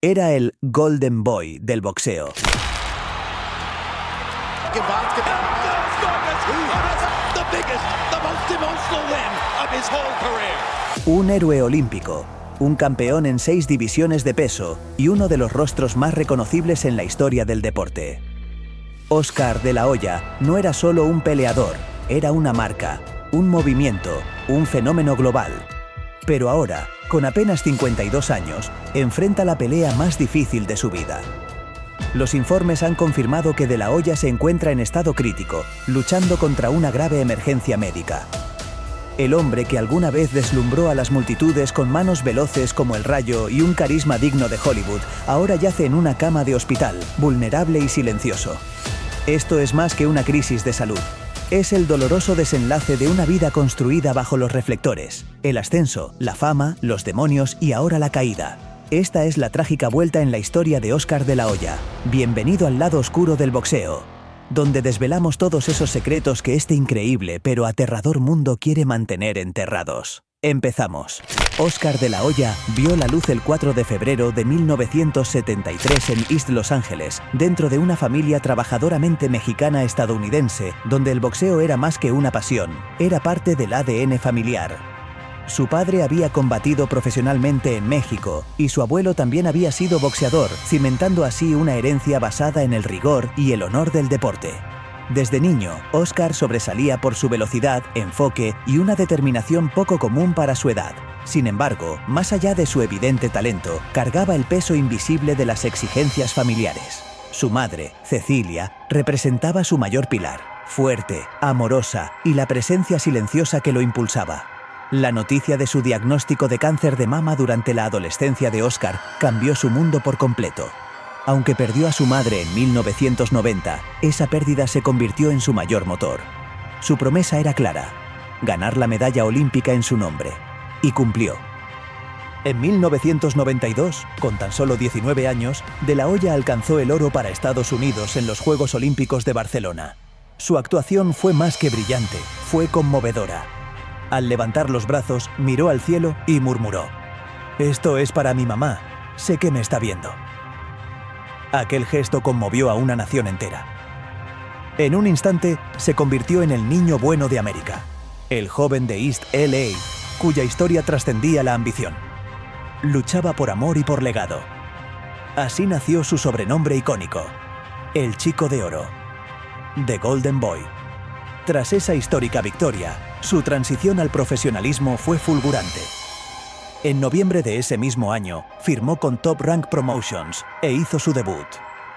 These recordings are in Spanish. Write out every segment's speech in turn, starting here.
Era el Golden Boy del boxeo. Un héroe olímpico, un campeón en 6 divisiones de peso y uno de los rostros más reconocibles en la historia del deporte. Óscar de la Hoya no era solo un peleador, era una marca, un movimiento, un fenómeno global. Pero ahora, con apenas 52 años, enfrenta la pelea más difícil de su vida. Los informes han confirmado que de la Hoya se encuentra en estado crítico, luchando contra una grave emergencia médica. El hombre que alguna vez deslumbró a las multitudes con manos veloces como el rayo y un carisma digno de Hollywood, ahora yace en una cama de hospital, vulnerable y silencioso. Esto es más que una crisis de salud. Es el doloroso desenlace de una vida construida bajo los reflectores. El ascenso, la fama, los demonios y ahora la caída. Esta es la trágica vuelta en la historia de Óscar de la Hoya. Bienvenido al lado oscuro del boxeo, donde desvelamos todos esos secretos que este increíble pero aterrador mundo quiere mantener enterrados. Empezamos. Óscar de la Hoya vio la luz el 4 de febrero de 1973 en East Los Ángeles, dentro de una familia trabajadoramente mexicana-estadounidense, donde el boxeo era más que una pasión, era parte del ADN familiar. Su padre había combatido profesionalmente en México y su abuelo también había sido boxeador, cimentando así una herencia basada en el rigor y el honor del deporte. Desde niño, Óscar sobresalía por su velocidad, enfoque y una determinación poco común para su edad. Sin embargo, más allá de su evidente talento, cargaba el peso invisible de las exigencias familiares. Su madre, Cecilia, representaba su mayor pilar, fuerte, amorosa y la presencia silenciosa que lo impulsaba. La noticia de su diagnóstico de cáncer de mama durante la adolescencia de Óscar cambió su mundo por completo. Aunque perdió a su madre en 1990, esa pérdida se convirtió en su mayor motor. Su promesa era clara: ganar la medalla olímpica en su nombre. Y cumplió. En 1992, con tan solo 19 años, de la Hoya alcanzó el oro para Estados Unidos en los Juegos Olímpicos de Barcelona. Su actuación fue más que brillante, fue conmovedora. Al levantar los brazos, miró al cielo y murmuró: «Esto es para mi mamá, sé que me está viendo». Aquel gesto conmovió a una nación entera. En un instante, se convirtió en el niño bueno de América, el joven de East LA, cuya historia trascendía la ambición. Luchaba por amor y por legado. Así nació su sobrenombre icónico, el Chico de Oro, The Golden Boy. Tras esa histórica victoria, su transición al profesionalismo fue fulgurante. En noviembre de ese mismo año, firmó con Top Rank Promotions e hizo su debut.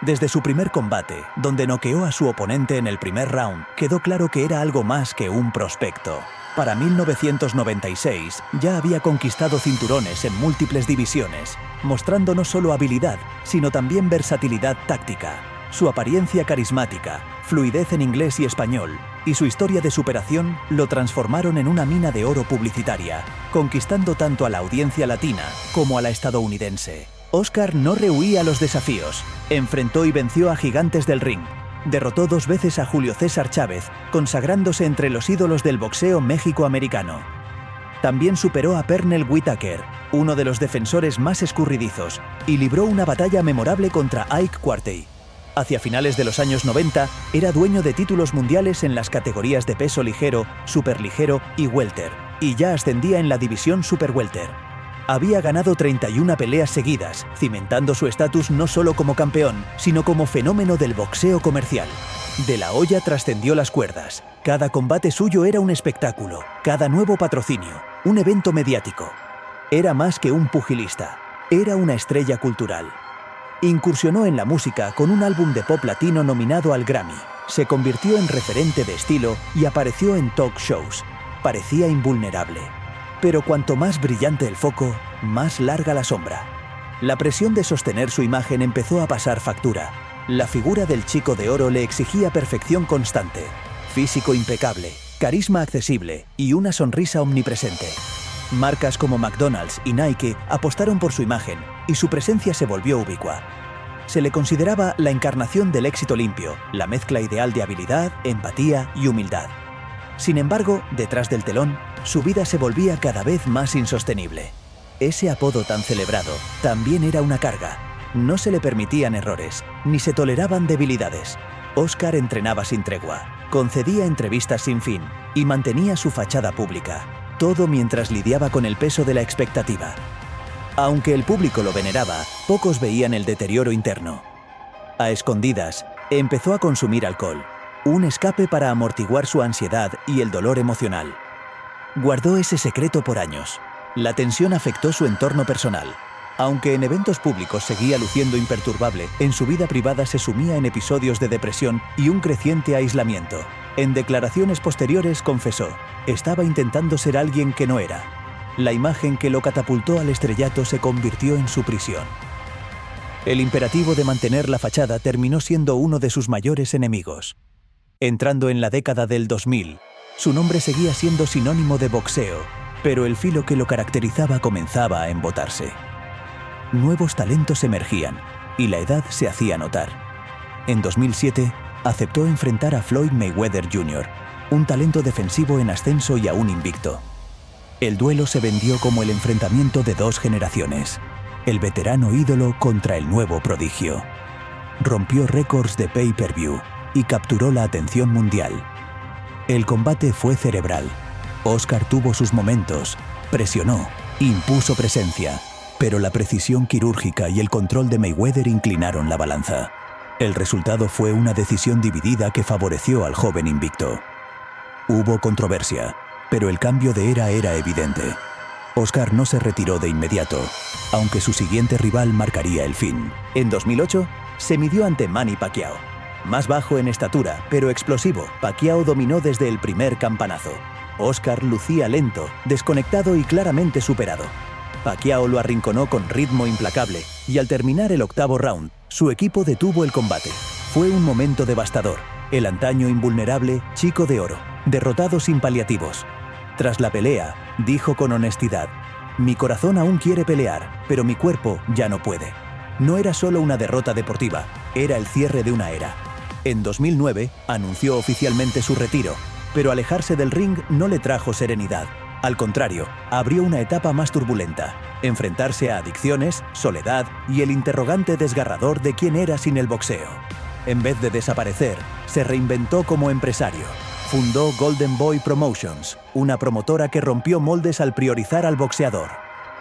Desde su primer combate, donde noqueó a su oponente en el primer round, quedó claro que era algo más que un prospecto. Para 1996, ya había conquistado cinturones en múltiples divisiones, mostrando no solo habilidad, sino también versatilidad táctica. Su apariencia carismática, fluidez en inglés y español, y su historia de superación lo transformaron en una mina de oro publicitaria, conquistando tanto a la audiencia latina como a la estadounidense. Óscar no rehuía los desafíos, enfrentó y venció a gigantes del ring, derrotó 2 veces a Julio César Chávez, consagrándose entre los ídolos del boxeo méxico-americano. También superó a Pernell Whitaker, uno de los defensores más escurridizos, y libró una batalla memorable contra Ike Quartey. Hacia finales de los años 90, era dueño de títulos mundiales en las categorías de peso ligero, superligero y welter, y ya ascendía en la división super welter. Había ganado 31 peleas seguidas, cimentando su estatus no solo como campeón, sino como fenómeno del boxeo comercial. De la Hoya trascendió las cuerdas. Cada combate suyo era un espectáculo, cada nuevo patrocinio, un evento mediático. Era más que un pugilista, era una estrella cultural. Incursionó en la música con un álbum de pop latino nominado al Grammy. Se convirtió en referente de estilo y apareció en talk shows. Parecía invulnerable. Pero cuanto más brillante el foco, más larga la sombra. La presión de sostener su imagen empezó a pasar factura. La figura del Chico de Oro le exigía perfección constante, físico impecable, carisma accesible y una sonrisa omnipresente. Marcas como McDonald's y Nike apostaron por su imagen y su presencia se volvió ubicua. Se le consideraba la encarnación del éxito limpio, la mezcla ideal de habilidad, empatía y humildad. Sin embargo, detrás del telón, su vida se volvía cada vez más insostenible. Ese apodo tan celebrado también era una carga. No se le permitían errores, ni se toleraban debilidades. Óscar entrenaba sin tregua, concedía entrevistas sin fin y mantenía su fachada pública, todo mientras lidiaba con el peso de la expectativa. Aunque el público lo veneraba, pocos veían el deterioro interno. A escondidas, empezó a consumir alcohol, un escape para amortiguar su ansiedad y el dolor emocional. Guardó ese secreto por años. La tensión afectó su entorno personal. Aunque en eventos públicos seguía luciendo imperturbable, en su vida privada se sumía en episodios de depresión y un creciente aislamiento. En declaraciones posteriores confesó, estaba intentando ser alguien que no era. La imagen que lo catapultó al estrellato se convirtió en su prisión. El imperativo de mantener la fachada terminó siendo uno de sus mayores enemigos. Entrando en la década del 2000, su nombre seguía siendo sinónimo de boxeo, pero el filo que lo caracterizaba comenzaba a embotarse. Nuevos talentos emergían y la edad se hacía notar. En 2007, aceptó enfrentar a Floyd Mayweather Jr., un talento defensivo en ascenso y aún invicto. El duelo se vendió como el enfrentamiento de dos generaciones, el veterano ídolo contra el nuevo prodigio. Rompió récords de pay-per-view y capturó la atención mundial. El combate fue cerebral. Óscar tuvo sus momentos, presionó, impuso presencia, pero la precisión quirúrgica y el control de Mayweather inclinaron la balanza. El resultado fue una decisión dividida que favoreció al joven invicto. Hubo controversia, pero el cambio de era evidente. Óscar no se retiró de inmediato, aunque su siguiente rival marcaría el fin. En 2008, se midió ante Manny Pacquiao. Más bajo en estatura, pero explosivo, Pacquiao dominó desde el primer campanazo. Óscar lucía lento, desconectado y claramente superado. Pacquiao lo arrinconó con ritmo implacable y al terminar el octavo round, su equipo detuvo el combate. Fue un momento devastador. El antaño invulnerable Chico de Oro, derrotado sin paliativos. Tras la pelea, dijo con honestidad, «Mi corazón aún quiere pelear, pero mi cuerpo ya no puede». No era solo una derrota deportiva, era el cierre de una era. En 2009, anunció oficialmente su retiro, pero alejarse del ring no le trajo serenidad. Al contrario, abrió una etapa más turbulenta, enfrentarse a adicciones, soledad y el interrogante desgarrador de quién era sin el boxeo. En vez de desaparecer, se reinventó como empresario. Fundó Golden Boy Promotions, una promotora que rompió moldes al priorizar al boxeador.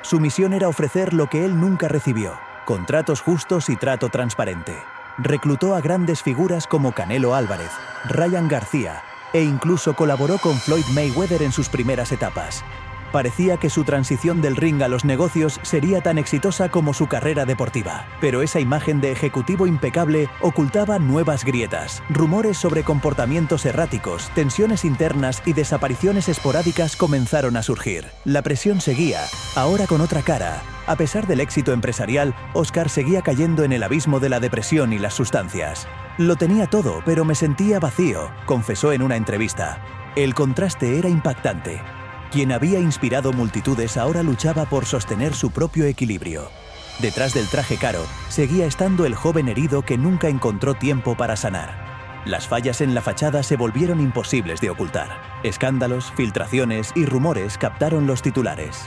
Su misión era ofrecer lo que él nunca recibió, contratos justos y trato transparente. Reclutó a grandes figuras como Canelo Álvarez, Ryan García, e incluso colaboró con Floyd Mayweather en sus primeras etapas. Parecía que su transición del ring a los negocios sería tan exitosa como su carrera deportiva, pero esa imagen de ejecutivo impecable ocultaba nuevas grietas, rumores sobre comportamientos erráticos, tensiones internas y desapariciones esporádicas comenzaron a surgir. La presión seguía, ahora con otra cara. A pesar del éxito empresarial, Óscar seguía cayendo en el abismo de la depresión y las sustancias. Lo tenía todo, pero me sentía vacío, confesó en una entrevista. El contraste era impactante. Quien había inspirado multitudes ahora luchaba por sostener su propio equilibrio. Detrás del traje caro, seguía estando el joven herido que nunca encontró tiempo para sanar. Las fallas en la fachada se volvieron imposibles de ocultar. Escándalos, filtraciones y rumores captaron los titulares.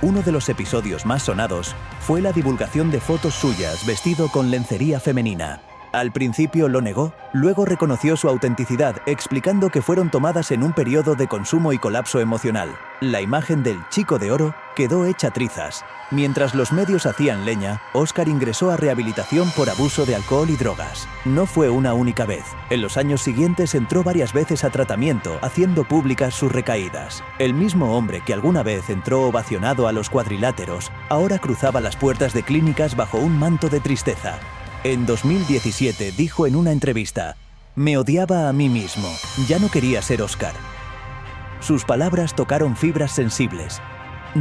Uno de los episodios más sonados fue la divulgación de fotos suyas vestido con lencería femenina. Al principio lo negó, luego reconoció su autenticidad, explicando que fueron tomadas en un periodo de consumo y colapso emocional. La imagen del Chico de Oro quedó hecha trizas. Mientras los medios hacían leña, Óscar ingresó a rehabilitación por abuso de alcohol y drogas. No fue una única vez. En los años siguientes entró varias veces a tratamiento, haciendo públicas sus recaídas. El mismo hombre que alguna vez entró ovacionado a los cuadriláteros, ahora cruzaba las puertas de clínicas bajo un manto de tristeza. En 2017 dijo en una entrevista, «Me odiaba a mí mismo, ya no quería ser Óscar». Sus palabras tocaron fibras sensibles.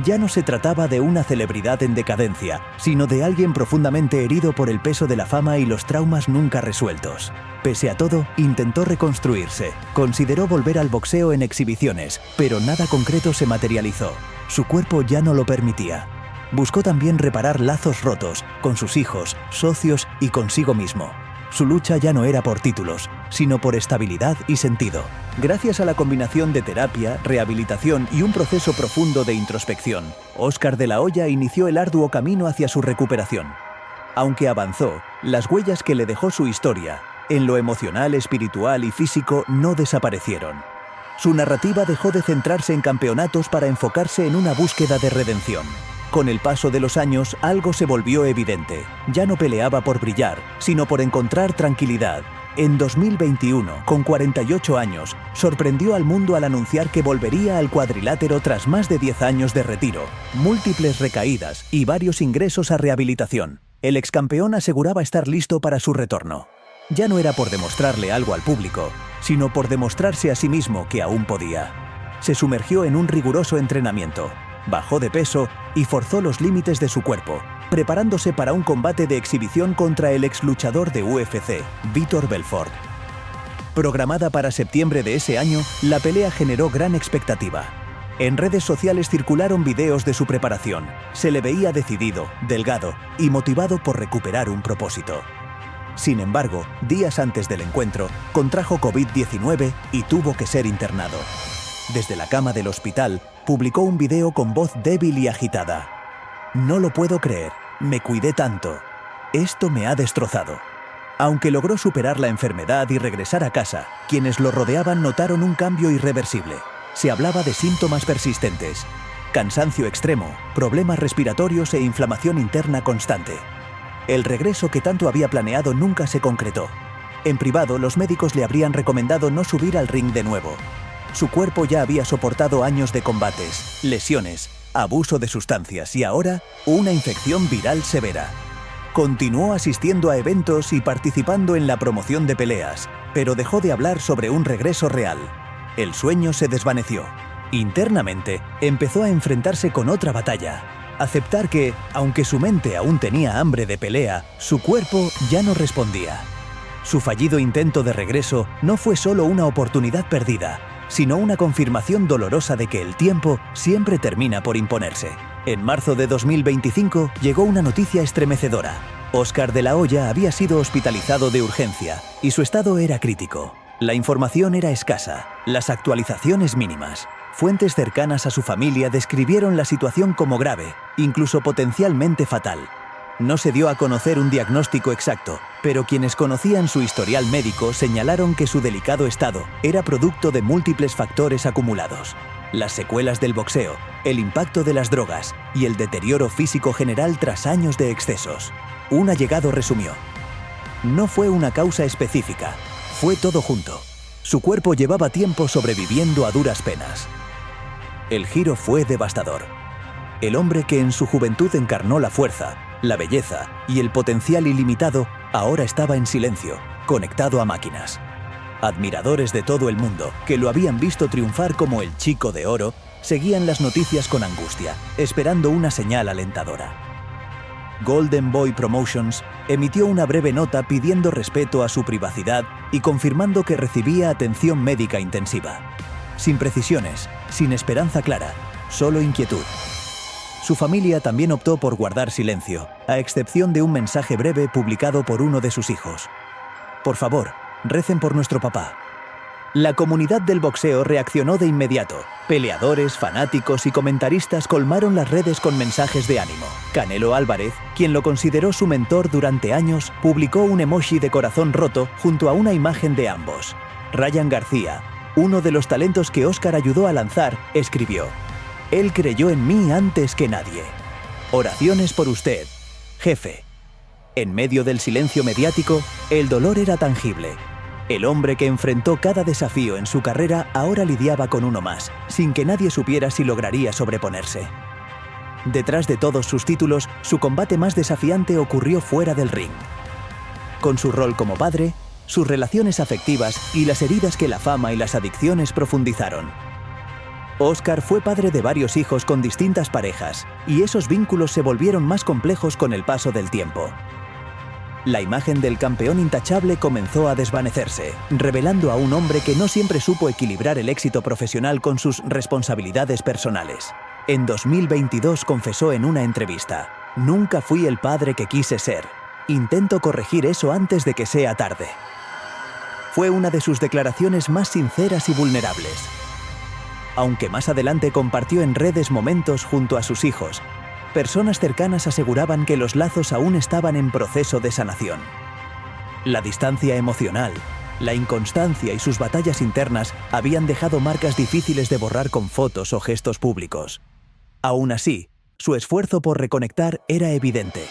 Ya no se trataba de una celebridad en decadencia, sino de alguien profundamente herido por el peso de la fama y los traumas nunca resueltos. Pese a todo, intentó reconstruirse. Consideró volver al boxeo en exhibiciones, pero nada concreto se materializó. Su cuerpo ya no lo permitía. Buscó también reparar lazos rotos con sus hijos, socios y consigo mismo. Su lucha ya no era por títulos, sino por estabilidad y sentido. Gracias a la combinación de terapia, rehabilitación y un proceso profundo de introspección, Óscar de la Hoya inició el arduo camino hacia su recuperación. Aunque avanzó, las huellas que le dejó su historia, en lo emocional, espiritual y físico, no desaparecieron. Su narrativa dejó de centrarse en campeonatos para enfocarse en una búsqueda de redención. Con el paso de los años, algo se volvió evidente. Ya no peleaba por brillar, sino por encontrar tranquilidad. En 2021, con 48 años, sorprendió al mundo al anunciar que volvería al cuadrilátero tras más de 10 años de retiro, múltiples recaídas y varios ingresos a rehabilitación. El excampeón aseguraba estar listo para su retorno. Ya no era por demostrarle algo al público, sino por demostrarse a sí mismo que aún podía. Se sumergió en un riguroso entrenamiento, bajó de peso y forzó los límites de su cuerpo, preparándose para un combate de exhibición contra el ex luchador de UFC, Vitor Belfort. Programada para septiembre de ese año, la pelea generó gran expectativa. En redes sociales circularon videos de su preparación. Se le veía decidido, delgado y motivado por recuperar un propósito. Sin embargo, días antes del encuentro, contrajo COVID-19 y tuvo que ser internado. Desde la cama del hospital, publicó un video con voz débil y agitada. «No lo puedo creer, me cuidé tanto. Esto me ha destrozado». Aunque logró superar la enfermedad y regresar a casa, quienes lo rodeaban notaron un cambio irreversible. Se hablaba de síntomas persistentes, cansancio extremo, problemas respiratorios e inflamación interna constante. El regreso que tanto había planeado nunca se concretó. En privado, los médicos le habrían recomendado no subir al ring de nuevo. Su cuerpo ya había soportado años de combates, lesiones, abuso de sustancias y ahora una infección viral severa. Continuó asistiendo a eventos y participando en la promoción de peleas, pero dejó de hablar sobre un regreso real. El sueño se desvaneció. Internamente, empezó a enfrentarse con otra batalla. Aceptar que, aunque su mente aún tenía hambre de pelea, su cuerpo ya no respondía. Su fallido intento de regreso no fue solo una oportunidad perdida, sino una confirmación dolorosa de que el tiempo siempre termina por imponerse. En marzo de 2025 llegó una noticia estremecedora. Óscar de la Hoya había sido hospitalizado de urgencia y su estado era crítico. La información era escasa, las actualizaciones mínimas. Fuentes cercanas a su familia describieron la situación como grave, incluso potencialmente fatal. No se dio a conocer un diagnóstico exacto, pero quienes conocían su historial médico señalaron que su delicado estado era producto de múltiples factores acumulados. Las secuelas del boxeo, el impacto de las drogas y el deterioro físico general tras años de excesos. Un allegado resumió: «No fue una causa específica, fue todo junto. Su cuerpo llevaba tiempo sobreviviendo a duras penas». El giro fue devastador. El hombre que en su juventud encarnó la fuerza, la belleza y el potencial ilimitado, ahora estaba en silencio, conectado a máquinas. Admiradores de todo el mundo, que lo habían visto triunfar como el Chico de Oro, seguían las noticias con angustia, esperando una señal alentadora. Golden Boy Promotions emitió una breve nota pidiendo respeto a su privacidad y confirmando que recibía atención médica intensiva. Sin precisiones, sin esperanza clara, solo inquietud. Su familia también optó por guardar silencio, a excepción de un mensaje breve publicado por uno de sus hijos. «Por favor, recen por nuestro papá». La comunidad del boxeo reaccionó de inmediato. Peleadores, fanáticos y comentaristas colmaron las redes con mensajes de ánimo. Canelo Álvarez, quien lo consideró su mentor durante años, publicó un emoji de corazón roto junto a una imagen de ambos. Ryan García, uno de los talentos que Óscar ayudó a lanzar, escribió: «Él creyó en mí antes que nadie. Oraciones por usted, jefe». En medio del silencio mediático, el dolor era tangible. El hombre que enfrentó cada desafío en su carrera ahora lidiaba con uno más, sin que nadie supiera si lograría sobreponerse. Detrás de todos sus títulos, su combate más desafiante ocurrió fuera del ring. Con su rol como padre, sus relaciones afectivas y las heridas que la fama y las adicciones profundizaron. Óscar fue padre de varios hijos con distintas parejas, y esos vínculos se volvieron más complejos con el paso del tiempo. La imagen del campeón intachable comenzó a desvanecerse, revelando a un hombre que no siempre supo equilibrar el éxito profesional con sus responsabilidades personales. En 2022 confesó en una entrevista: «Nunca fui el padre que quise ser. Intento corregir eso antes de que sea tarde». Fue una de sus declaraciones más sinceras y vulnerables. Aunque más adelante compartió en redes momentos junto a sus hijos, personas cercanas aseguraban que los lazos aún estaban en proceso de sanación. La distancia emocional, la inconstancia y sus batallas internas habían dejado marcas difíciles de borrar con fotos o gestos públicos. Aún así, su esfuerzo por reconectar era evidente.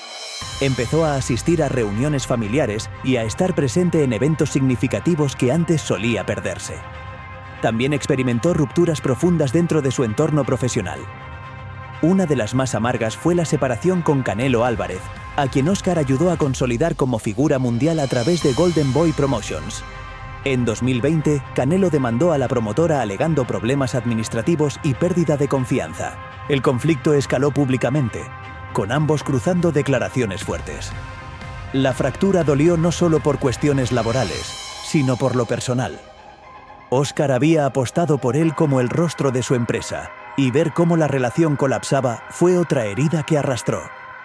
Empezó a asistir a reuniones familiares y a estar presente en eventos significativos que antes solía perderse. También experimentó rupturas profundas dentro de su entorno profesional. Una de las más amargas fue la separación con Canelo Álvarez, a quien Óscar ayudó a consolidar como figura mundial a través de Golden Boy Promotions. En 2020, Canelo demandó a la promotora alegando problemas administrativos y pérdida de confianza. El conflicto escaló públicamente, con ambos cruzando declaraciones fuertes. La fractura dolió no solo por cuestiones laborales, sino por lo personal. Óscar había apostado por él como el rostro de su empresa, y ver cómo la relación colapsaba fue otra herida que arrastró.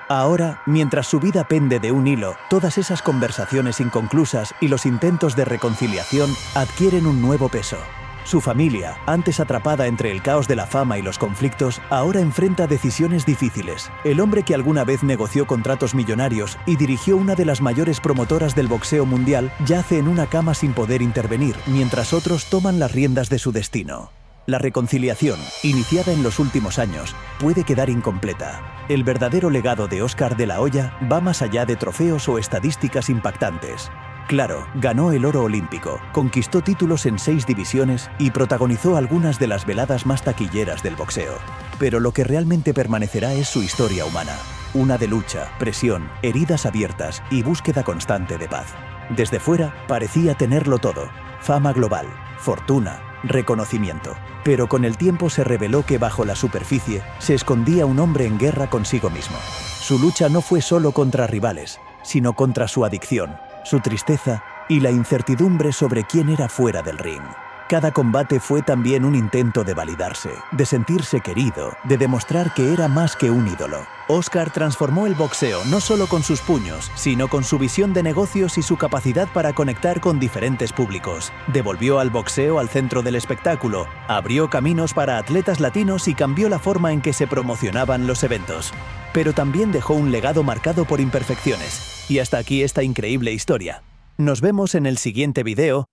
Ahora, mientras su vida pende de un hilo, todas esas conversaciones inconclusas y los intentos de reconciliación adquieren un nuevo peso. Su familia, antes atrapada entre el caos de la fama y los conflictos, ahora enfrenta decisiones difíciles. El hombre que alguna vez negoció contratos millonarios y dirigió una de las mayores promotoras del boxeo mundial yace en una cama sin poder intervenir, mientras otros toman las riendas de su destino. La reconciliación, iniciada en los últimos años, puede quedar incompleta. El verdadero legado de Óscar de la Hoya va más allá de trofeos o estadísticas impactantes. Claro, ganó el oro olímpico, conquistó títulos en 6 divisiones y protagonizó algunas de las veladas más taquilleras del boxeo. Pero lo que realmente permanecerá es su historia humana. Una de lucha, presión, heridas abiertas y búsqueda constante de paz. Desde fuera, parecía tenerlo todo. Fama global, fortuna, reconocimiento. Pero con el tiempo se reveló que bajo la superficie se escondía un hombre en guerra consigo mismo. Su lucha no fue solo contra rivales, sino contra su adicción, su tristeza y la incertidumbre sobre quién era fuera del ring. Cada combate fue también un intento de validarse, de sentirse querido, de demostrar que era más que un ídolo. Óscar transformó el boxeo no solo con sus puños, sino con su visión de negocios y su capacidad para conectar con diferentes públicos. Devolvió al boxeo al centro del espectáculo, abrió caminos para atletas latinos y cambió la forma en que se promocionaban los eventos. Pero también dejó un legado marcado por imperfecciones. Y hasta aquí esta increíble historia. Nos vemos en el siguiente video,